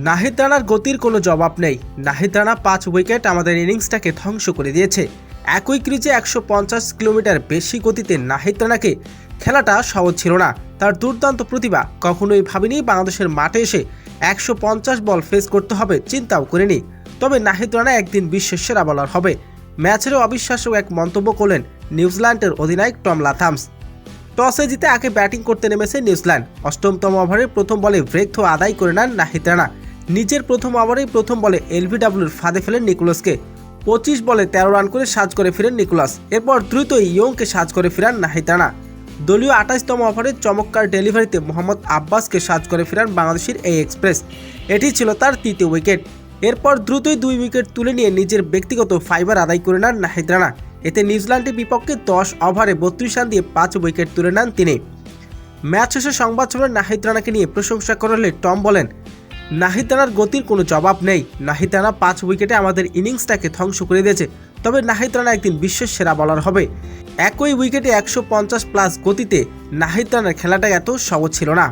নাহিদ রানার গতির কোনো জবাব নেই। নাহিদ রানা 5 উইকেট আমাদের ইনিংসটাকে ধ্বংস করে দিয়েছে। একই ক্রিজে 150 কিলোমিটার বেশি গতিতে নাহিদ রানাকে খেলাটা সহজ ছিল না। তার দুর্দান্ত প্রতিভা, কখনোই ভাবিনি বাংলাদেশের মাঠে এসে 150 বল ফেস করতে হবে, চিন্তাও করিনি। তবে নাহিদ রানা একদিন বিশ্বের সেরা বোলার হবে। ম্যাচেরও অবিশ্বাস্য এক মন্তব্য করলেন নিউজিল্যান্ডের অধিনায়ক টম লাথামস। টসে জিতে আগে ব্যাটিং করতে নেমেছে নিউজিল্যান্ড। অষ্টমতম ওভারের প্রথম বলে ব্রেক থ্রো আদায় করে নেন নাহিদ রানা। নিজের প্রথম ওভারেই প্রথম বলে এলবিডব্লিউর ফাঁদে ফেলেন নিকোলাসকে। 25 বলে 13 রান করে সাজ করে ফিরেন নিকোলাস। এরপর দ্রুতই ইয়ংকে সাজ করে ফিরান নাহিদ রানা। দলীয় 28তম ওভারে চমৎকার ডেলিভারিতে মোহাম্মদ আব্বাসকে সাজ করে ফিরান বাংলাদেশের এই এক্সপ্রেস। এটি ছিল তার তৃতীয় উইকেট। এরপর দ্রুতই 2 উইকেট তুলে নিয়ে নিজের ব্যক্তিগত ফাইবার আদায় করে নেন নাহিদ রানা। এতে নিউজিল্যান্ডের বিপক্ষে 10 ওভারে 32 রান দিয়ে 5 উইকেট তুলে নেন তিনি। ম্যাচ শেষে সংবাদ সম্মেলনে নাহিদ রানাকে নিয়ে প্রশংসা করলে টম বলেন, নাহিদ রানার গতির কোনো জবাব নেই। নাহিদ রানা 5 উইকেটে আমাদের ইনিংসটাকে ধ্বংস করে দিয়েছে। তবে নাহিদ রানা একদিন বিশ্বের সেরা বোলার হবে। একই উইকেটে 150 প্লাস গতিতে নাহিদ রানার খেলাটা এত সহজ ছিল না।